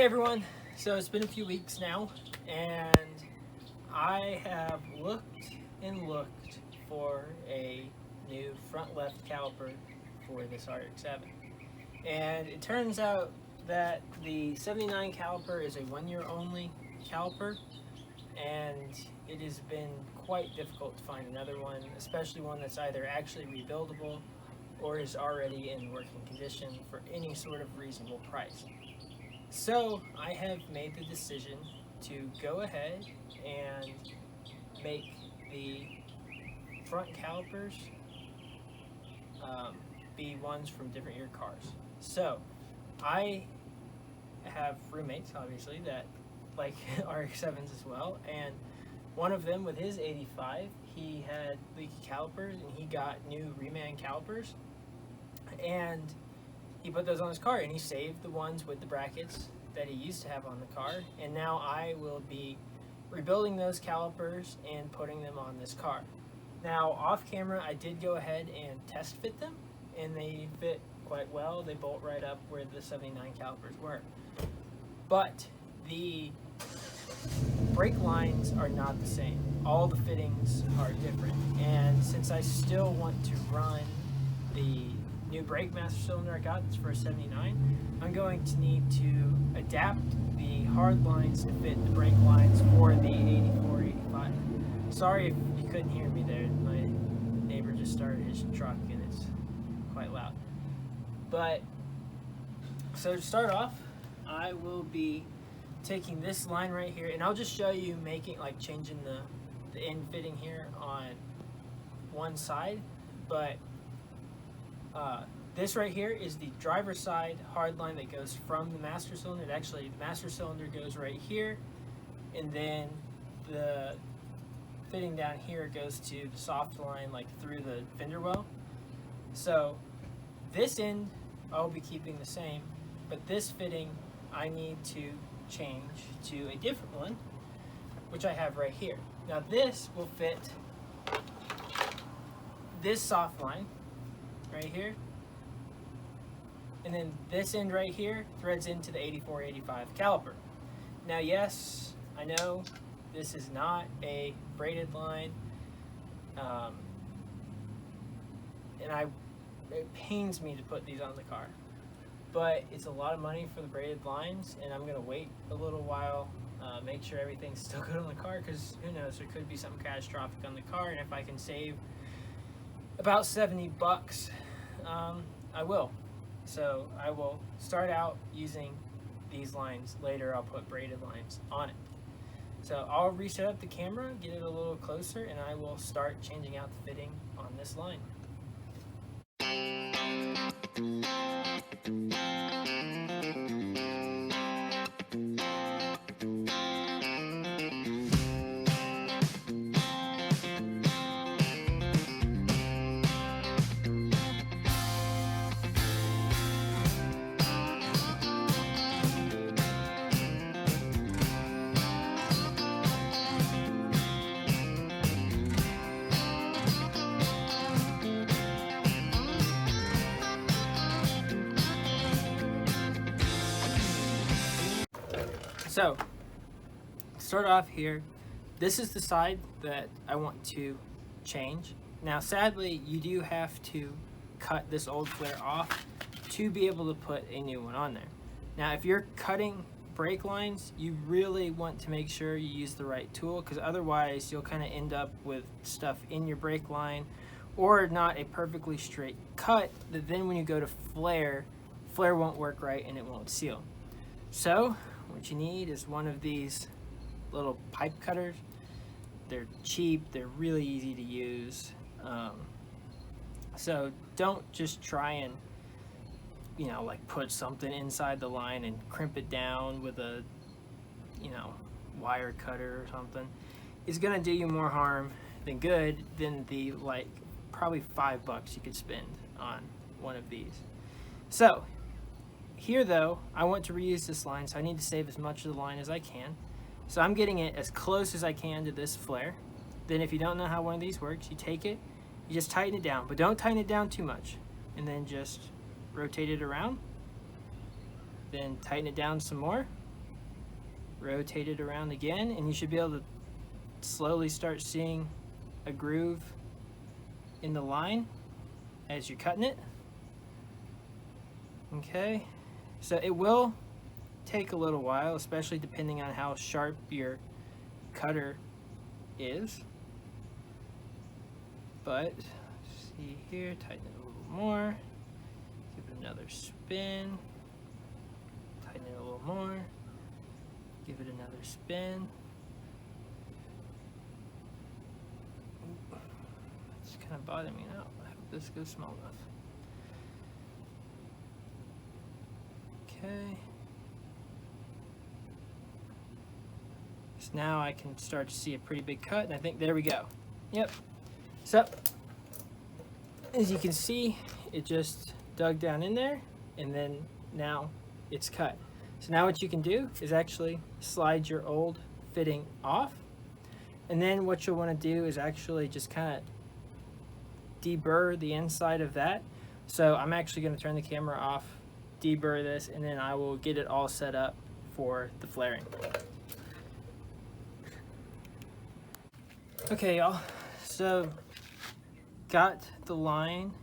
Okay everyone, so it's been a few weeks now and I have looked and looked for a new front left caliper for this RX7, and it turns out that the 79 caliper is a 1 year only caliper, and it has been quite difficult to find another one, especially one that's either actually rebuildable or is already in working condition for any sort of reasonable price. So I have made the decision to go ahead and make the front calipers be ones from different year cars. So I have roommates, obviously, that like RX7s as well, and one of them with his 85, he had leaky calipers and he got new reman calipers, and he put those on his car and he saved the ones with the brackets that he used to have on the car, and now I will be rebuilding those calipers and putting them on this car. Now off camera I did go ahead and test fit them, and they fit quite well. They bolt right up where the 79 calipers were, but the brake lines are not the same. All the fittings are different, and since I still want to run the new brake master cylinder I got, that's for a 79, I'm going to need to adapt the hard lines to fit the brake lines for the 84, 85. Sorry if you couldn't hear me there. My neighbor just started his truck and it's quite loud. But so to start off, I will be taking this line right here, and I'll just show you changing the end fitting here on one side, but this right here is the driver's side hard line that goes from the master cylinder. Actually, the master cylinder goes right here, and then the fitting down here goes to the soft line, like through the fender well. So this end I'll be keeping the same, but this fitting I need to change to a different one, which I have right here. Now this will fit this soft line right here, and then this end right here threads into the 84, 85 caliper. Now yes, I know this is not a braided line, and it pains me to put these on the car, but it's a lot of money for the braided lines, and I'm gonna wait a little while, make sure everything's still good on the car, because who knows, there could be something catastrophic on the car, and if I can save about 70 bucks, I will. So I will start out using these lines. Later I'll put braided lines on it. So I'll reset up the camera, get it a little closer, and I will start changing out the fitting on this line. So, start off here. This is the side that I want to change. Now, sadly, you do have to cut this old flare off to be able to put a new one on there. Now, if you're cutting brake lines, you really want to make sure you use the right tool, because otherwise you'll kind of end up with stuff in your brake line, or not a perfectly straight cut that then when you go to flare won't work right and it won't seal. So what you need is one of these little pipe cutters. They're cheap, they're really easy to use. So don't just try and put something inside the line and crimp it down with a wire cutter or something. It's gonna do you more harm than good than the probably $5 you could spend on one of these. So here though, I want to reuse this line, so I need to save as much of the line as I can. So I'm getting it as close as I can to this flare. Then if you don't know how one of these works, you take it, you just tighten it down, but don't tighten it down too much, and then just rotate it around, then tighten it down some more, rotate it around again, and you should be able to slowly start seeing a groove in the line as you're cutting it. Okay, so it will take a little while, especially depending on how sharp your cutter is. But see here, tighten it a little more, give it another spin, tighten it a little more, give it another spin. It's kind of bothering me now. I hope this goes small enough. Okay. So now I can start to see a pretty big cut, and I think there we go. Yep. So, as you can see, it just dug down in there, and then now it's cut. So now what you can do is actually slide your old fitting off, and then what you'll want to do is actually just kind of deburr the inside of that. So I'm actually going to turn the camera off, deburr this, and then I will get it all set up for the flaring. Okay, y'all, so got the line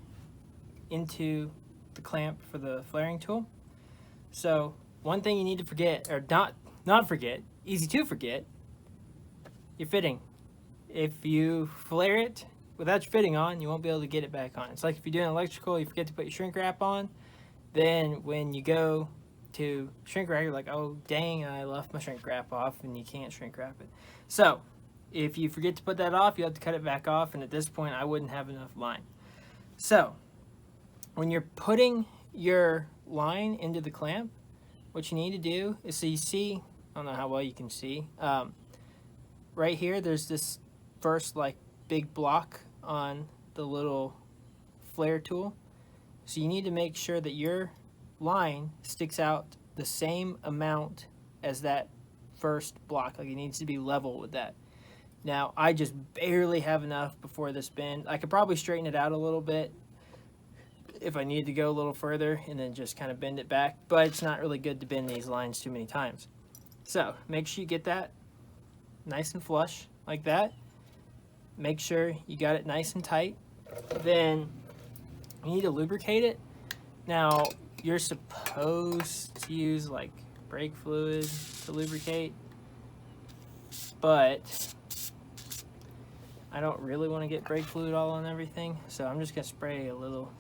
into the clamp for the flaring tool. So one thing you need to forget, or not forget, easy to forget, your fitting. If you flare it without your fitting on, you won't be able to get it back on. It's like if you're doing electrical, you forget to put your shrink wrap on, then when you go to shrink wrap, you're like, oh dang, I left my shrink wrap off, and you can't shrink wrap it. So if you forget to put that off, you have to cut it back off, and at this point I wouldn't have enough line. So when you're putting your line into the clamp, what you need to do is, so you see, I don't know how well you can see, right here there's this first like big block on the little flare tool. So you need to make sure that your line sticks out the same amount as that first block. Like it needs to be level with that. Now, I just barely have enough before this bend. I could probably straighten it out a little bit if I need to go a little further and then just kind of bend it back, but it's not really good to bend these lines too many times. So make sure you get that nice and flush like that. Make sure you got it nice and tight. Then you need to lubricate it. Now, you're supposed to use like brake fluid to lubricate, but I don't really want to get brake fluid all on everything, so I'm just going to spray a little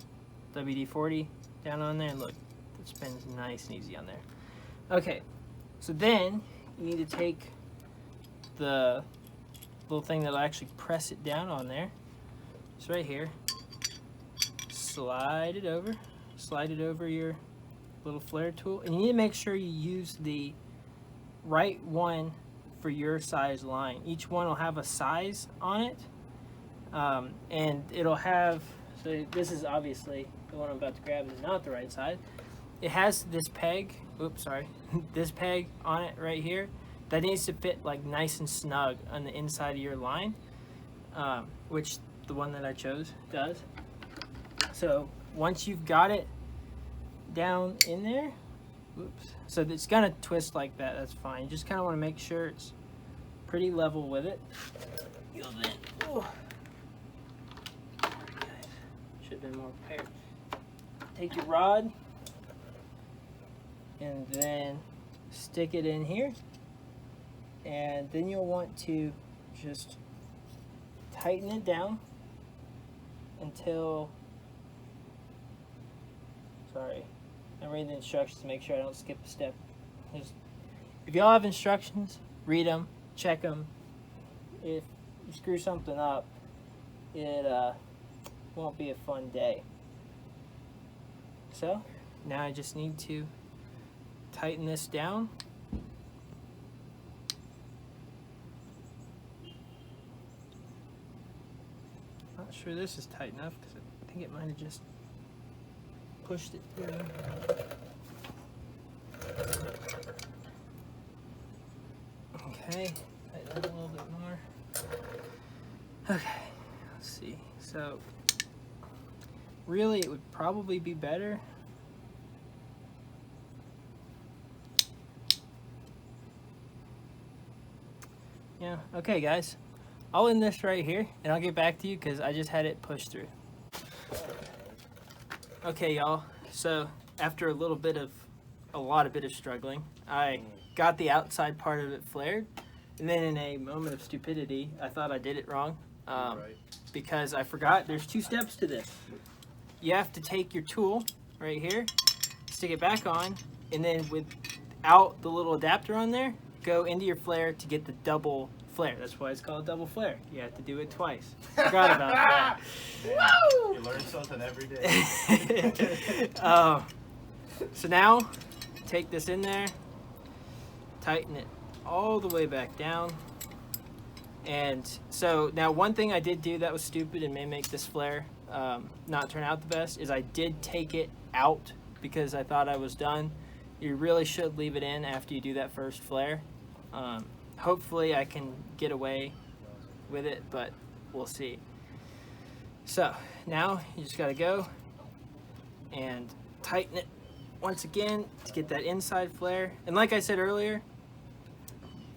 WD-40 down on there, and look, it spins nice and easy on there. Okay, so then you need to take the little thing that'll actually press it down on there. It's right here. Slide it over your little flare tool, and you need to make sure you use the right one for your size line. Each one will have a size on it, and it'll have, so this is obviously the one I'm about to grab is not the right size. It has this peg, oops, sorry, this peg on it right here that needs to fit like nice and snug on the inside of your line, which the one that I chose does. So once you've got it down in there, oops, so it's gonna twist like that, that's fine. You just kind of want to make sure it's pretty level with it. Should have been more prepared. Take your rod and then stick it in here, and then you'll want to just tighten it down until, sorry, I'm reading the instructions to make sure I don't skip a step. If y'all have instructions, read them, check them. If you screw something up, it won't be a fun day. So now I just need to tighten this down. Not sure this is tight enough because I think it might have just pushed it through. Okay, tighten it a little bit more. Okay, let's see. So really it would probably be better Yeah. Okay, guys. I'll end this right here, and I'll get back to you because I just had it pushed through. Okay, y'all. So after a lot of struggling, I got the outside part of it flared, and then in a moment of stupidity, I thought I did it wrong. Because I forgot there's 2 steps to this. You have to take your tool right here, stick it back on, and then without the little adapter on there, go into your flare to get the double flare. That's why it's called double flare. You have to do it twice. Forgot about that. Woo! You learn something every day. So now, take this in there, tighten it all the way back down. And so now one thing I did do that was stupid and may make this flare not turn out the best is I did take it out because I thought I was done. You really should leave it in after you do that first flare. Hopefully I can get away with it, but we'll see. So now you just gotta go and tighten it once again to get that inside flare. And like I said earlier,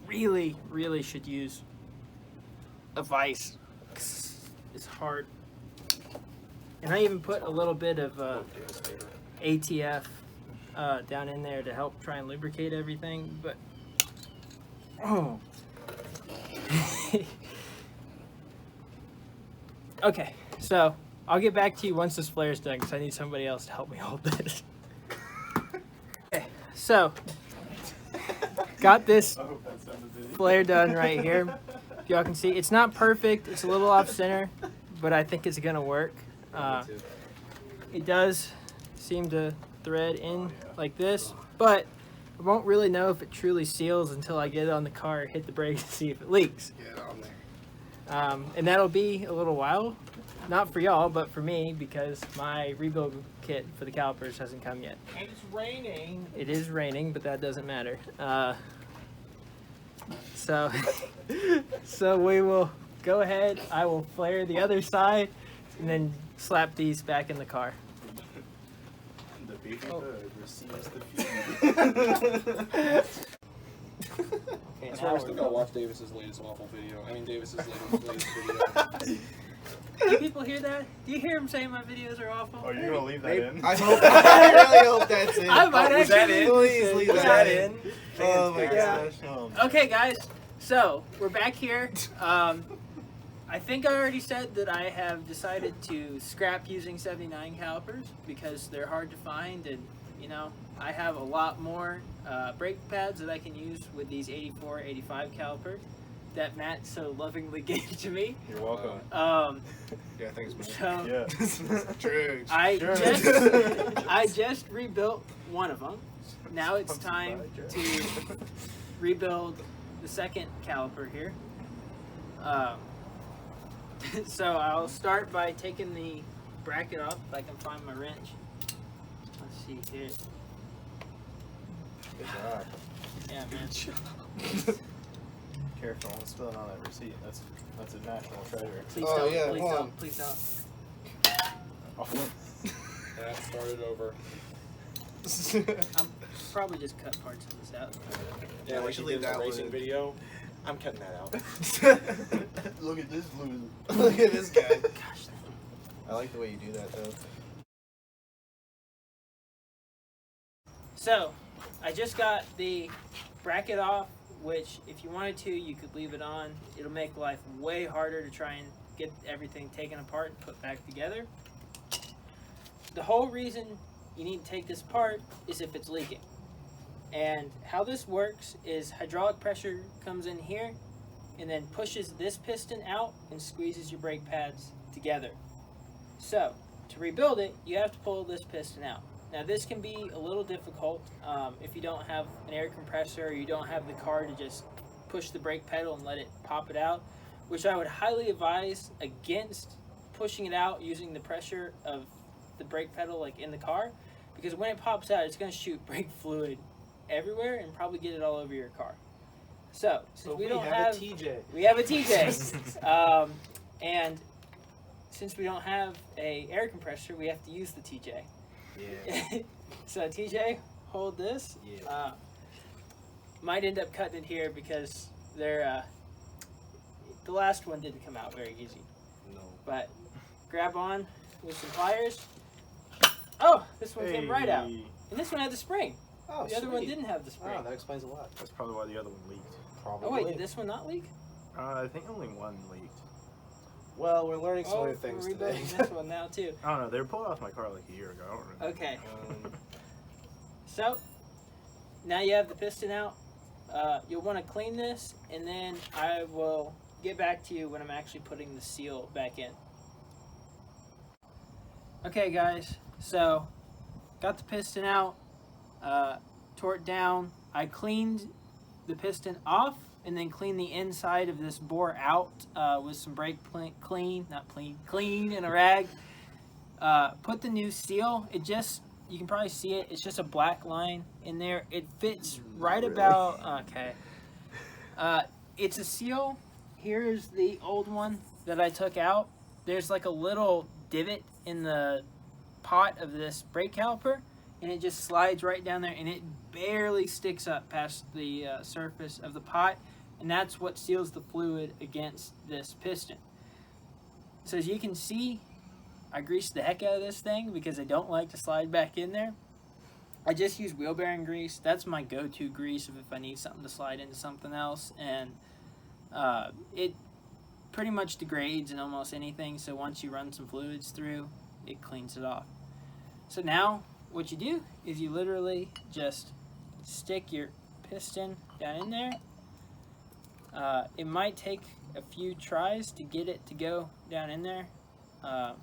really should use a vise. It's hard. And I even put a little bit of ATF down in there to help try and lubricate everything, but oh. Okay, so I'll get back to you once this flare is done because I need somebody else to help me hold this. Okay, so got this flare done right here. If y'all can see, it's not perfect. It's a little off center, but I think it's gonna work. It does seem to thread in like this, but I won't really know if it truly seals until I get it on the car, hit the brakes, and see if it leaks. Get on there. And that'll be a little while, not for y'all, but for me, because my rebuild kit for the calipers hasn't come yet. And it's raining. It is raining, but that doesn't matter. So we will go ahead. I will flare the other side and then slap these back in the car. The baby bird receives the feed. Okay, That's why I still gotta watch Davis's latest waffle video. I mean, Davis's latest video. Do people hear that? Do you hear him saying my videos are awful? Oh, you're gonna leave that in? I really hope that's it. I might was that actually in? Please leave Was that that in. Oh my gosh. Okay, guys. So we're back here. I think I already said that I have decided to scrap using 79 calipers because they're hard to find, and you know I have a lot more brake pads that I can use with these 84, 85 calipers that Matt so lovingly gave to me. You're welcome. Yeah, thanks, man. So Yeah. True. I just rebuilt one of them. Now it's time to rebuild the second caliper here. So I'll start by taking the bracket off if I can find my wrench. Let's see here. Good job. Yeah, man. Careful, don't spill it on that receipt. That's a national treasure. Please Oh, don't. yeah, Please hold don't. on. Please don't. Oh. That started over. I'm probably just cut parts of this out. Yeah, we should leave that racing one. video. I'm cutting that out. Look at this loser. Look at this guy. Gosh. I like the way you do that, though. So I just got the bracket off, which if you wanted to, you could leave it on. It'll make life way harder to try and get everything taken apart and put back together. The whole reason you need to take this apart is if it's leaking. And how this works is hydraulic pressure comes in here and then pushes this piston out and squeezes your brake pads together. So to rebuild it, you have to pull this piston out. Now this can be a little difficult if you don't have an air compressor or you don't have the car to just push the brake pedal and let it pop it out, which I would highly advise against pushing it out using the pressure of the brake pedal like in the car, because when it pops out, it's going to shoot brake fluid everywhere and probably get it all over your car. So since we don't have a TJ. we have a TJ, and since we don't have a air compressor, we have to use the TJ. Yeah. So TJ, hold this. Yeah. Might end up cutting it here because they're the last one didn't come out very easy. No. But grab on with some pliers. Oh, this one came right out. And this one had the spring. Oh, The other one didn't have the spring. Oh, that explains a lot. That's probably why the other one leaked. Probably. Oh wait, did this one not leak? I think only one leaked. Well, we're learning some new things we're today. rebuilding this one now too. I don't know. They were pulled off my car like a year ago. I don't remember. Okay. So now you have the piston out. You'll want to clean this, and then I will get back to you when I'm actually putting the seal back in. Okay, guys. So got the piston out, tore it down. I cleaned the piston off, and then cleaned the inside of this bore out with some brake clean and a rag. Put the new seal. It just, you can probably see it. It's just a black line in there. It fits right about, okay. It's a seal. Here's the old one that I took out. There's like a little divot in the pot of this brake caliper, and it just slides right down there, and it barely sticks up past the surface of the pot, and that's what seals the fluid against this piston. So as you can see, I greased the heck out of this thing because I don't like to slide back in there. I just use wheel bearing grease. That's my go-to grease if I need something to slide into something else, and it pretty much degrades in almost anything, so once you run some fluids through, it cleans it off. So now what you do is you literally just stick your piston down in there. It might take a few tries to get it to go down in there. That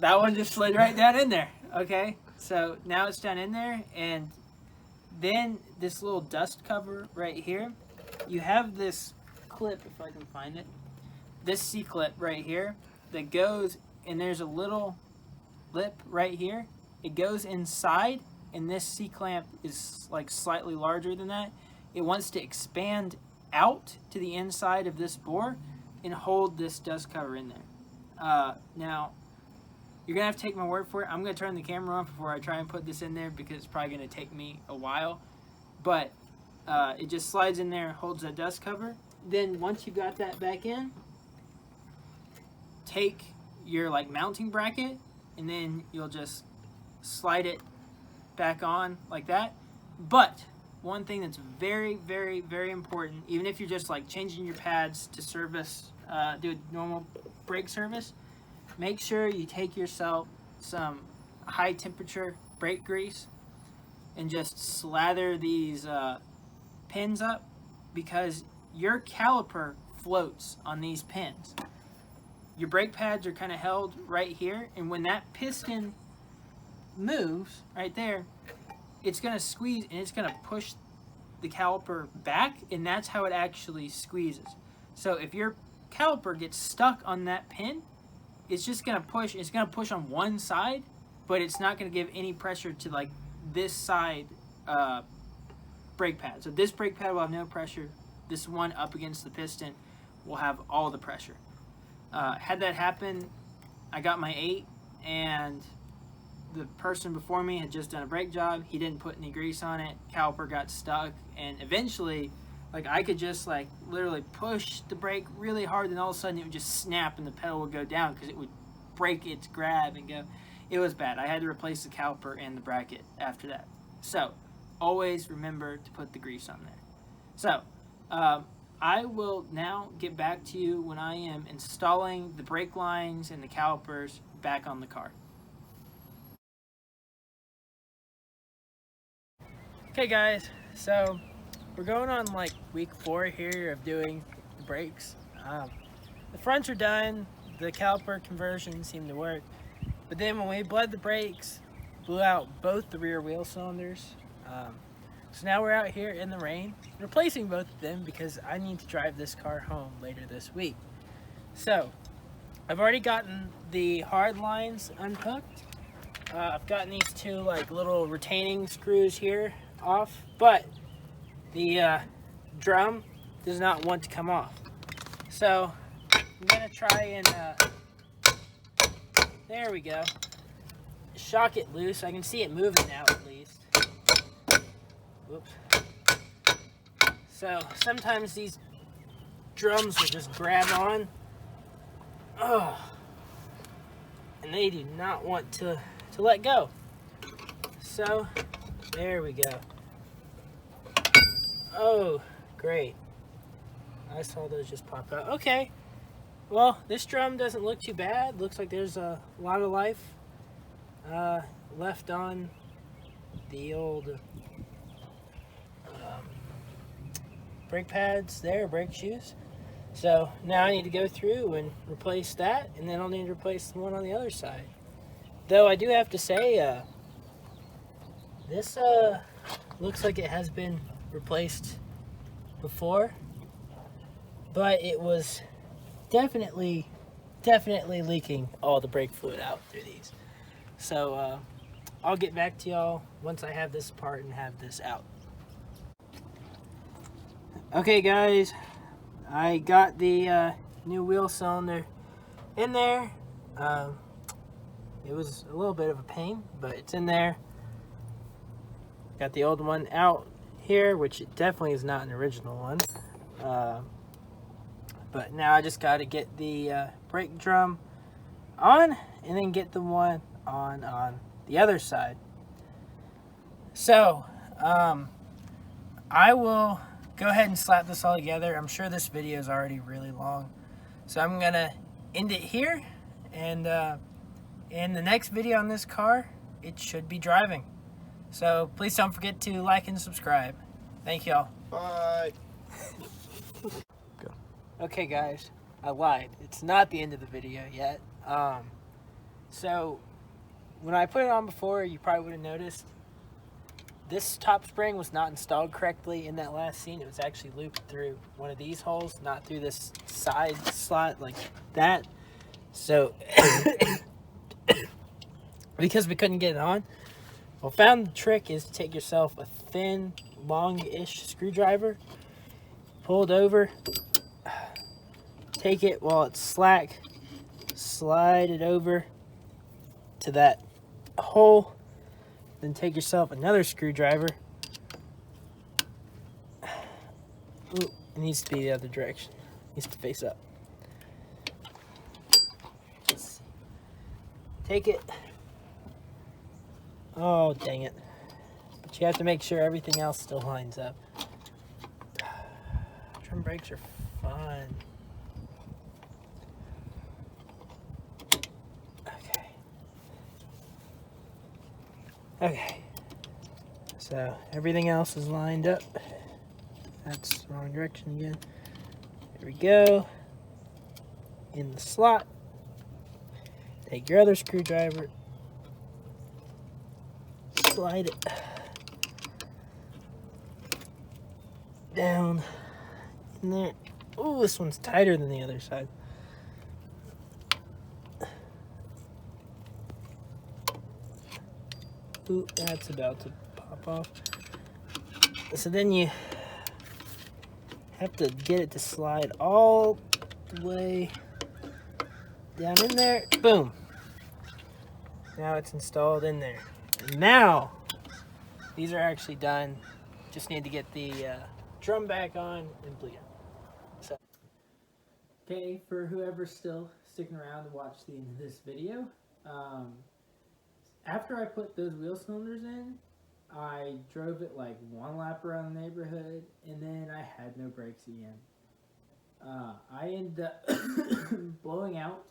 one just slid right down in there. Okay, so now it's down in there, and then this little dust cover right here, you have this clip, if I can find it, this C-clip right here that goes, and there's a little lip right here. It goes inside, and this C-clamp is like slightly larger than that. It wants to expand out to the inside of this bore and hold this dust cover in there. Now, you're going to have to take my word for it. I'm going to turn the camera on before I try and put this in there because it's probably going to take me a while. But it just slides in there and holds that dust cover. Then once you got that back in, take your like mounting bracket, and then you'll just slide it back on like that. But one thing that's very, very, very important, even if you're just like changing your pads to service, do a normal brake service, make sure you take yourself some high temperature brake grease and just slather these pins up, because your caliper floats on these pins. Your brake pads are kind of held right here, and when that piston moves right there, it's going to squeeze and it's going to push the caliper back, and that's how it actually squeezes. So if your caliper gets stuck on that pin, it's just going to push. It's going to push on one side, but it's not going to give any pressure to like this side brake pad. So this brake pad will have no pressure. This one up against the piston will have all the pressure. Had that happen, I got my 8, and the person before me had just done a brake job. He didn't put any grease on it. Caliper got stuck, and eventually, like, I could just like literally push the brake really hard, and all of a sudden it would just snap and the pedal would go down because it would break its grab and go. It was bad. I had to replace the caliper and the bracket after that. So always remember to put the grease on there. So I will now get back to you when I am installing the brake lines and the calipers back on the car. Okay guys, so we're going on like week 4 here of doing the brakes. The fronts are done, the caliper conversion seemed to work, but then when we bled the brakes, blew out both the rear wheel cylinders. So now we're out here in the rain, replacing both of them because I need to drive this car home later this week. So I've already gotten the hard lines unhooked. I've gotten these 2 like little retaining screws here off, but the drum does not want to come off. So I'm gonna try and there we go, shock it loose. I can see it moving now at least. Whoops. So sometimes these drums will just grab on. Oh, and they do not want to let go. So there we go. Oh, great. I saw those just pop out. Okay. Well, this drum doesn't look too bad. Looks like there's a lot of life left on the old brake pads there, brake shoes. So now I need to go through and replace that, and then I'll need to replace the one on the other side. Though I do have to say, this looks like it has been replaced before, but it was definitely leaking all the brake fluid out through these. So I'll get back to y'all once I have this apart and have this out. Okay guys, I got the new wheel cylinder in there. It was a little bit of a pain, but it's in there. Got the old one out here, which it definitely is not an original one. But now I just got to get the brake drum on and then get the one on the other side. So I will go ahead and slap this all together. I'm sure this video is already really long, so I'm gonna end it here, and in the next video on this car, it should be driving. So please don't forget to like and subscribe. Thank y'all. Bye. Go. Okay guys, I lied. It's not the end of the video yet. So when I put it on before, you probably would have noticed this top spring was not installed correctly in that last scene. It was actually looped through one of these holes, not through this side slot like that. So because we couldn't get it on, well, found the trick is to take yourself a thin, long-ish screwdriver, pull it over, take it while it's slack, slide it over to that hole, then take yourself another screwdriver. Ooh, it needs to be the other direction. It needs to face up. Just take it. Oh, dang it. But you have to make sure everything else still lines up. Drum brakes are fun. Okay, so everything else is lined up. That's the wrong direction again. There we go. In the slot. Take your other screwdriver. Slide it down in there. Oh, this one's tighter than the other side. Ooh, that's about to pop off. So then you have to get it to slide all the way down in there. Boom. Now it's installed in there. And now these are actually done. Just need to get the drum back on and bleed. So, okay, for whoever's still sticking around to watch the end of this video, after I put those wheel cylinders in, I drove it like one lap around the neighborhood, and then I had no brakes again. I ended up blowing out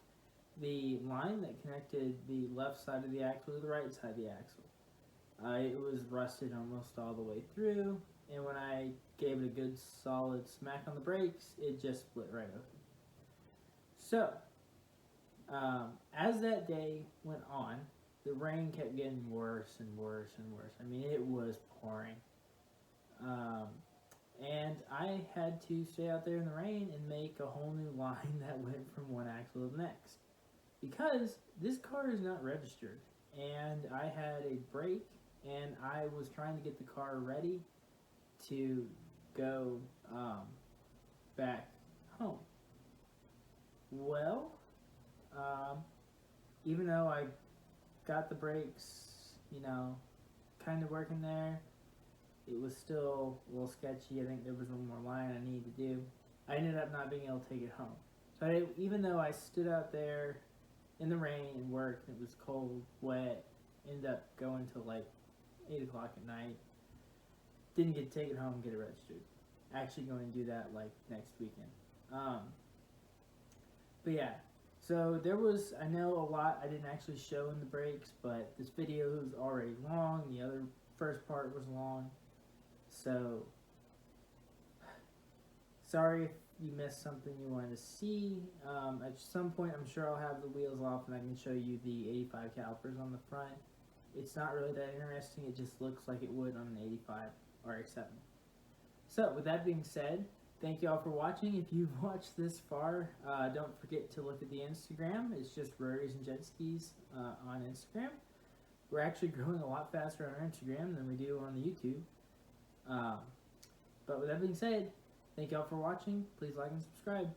the line that connected the left side of the axle to the right side of the axle. It was rusted almost all the way through, and when I gave it a good solid smack on the brakes, it just split right open. So, as that day went on, the rain kept getting worse and worse and worse. I mean, it was pouring. And I had to stay out there in the rain and make a whole new line that went from one axle to the next. Because this car is not registered. And I had a brake, and I was trying to get the car ready to go back home. Well, even though I got the brakes, you know, kind of working there, it was still a little sketchy. I think there was one more line I needed to do. I ended up not being able to take it home. So even though I stood out there in the rain and worked, and it was cold, wet, ended up going till like 8 o'clock at night. Didn't get to take it home and get it registered. Actually going to do that like next weekend. But yeah, so there was, I know a lot I didn't actually show in the breaks, but this video is already long. The other first part was long. So, sorry if you missed something you wanted to see. At some point, I'm sure I'll have the wheels off and I can show you the 85 calipers on the front. It's not really that interesting. It just looks like it would on an 85 RX7. So, with that being said, thank you all for watching. If you've watched this far, don't forget to look at the Instagram. It's just Rotaries and Jet Skis on Instagram. We're actually growing a lot faster on our Instagram than we do on the YouTube. But with that being said, thank you all for watching. Please like and subscribe.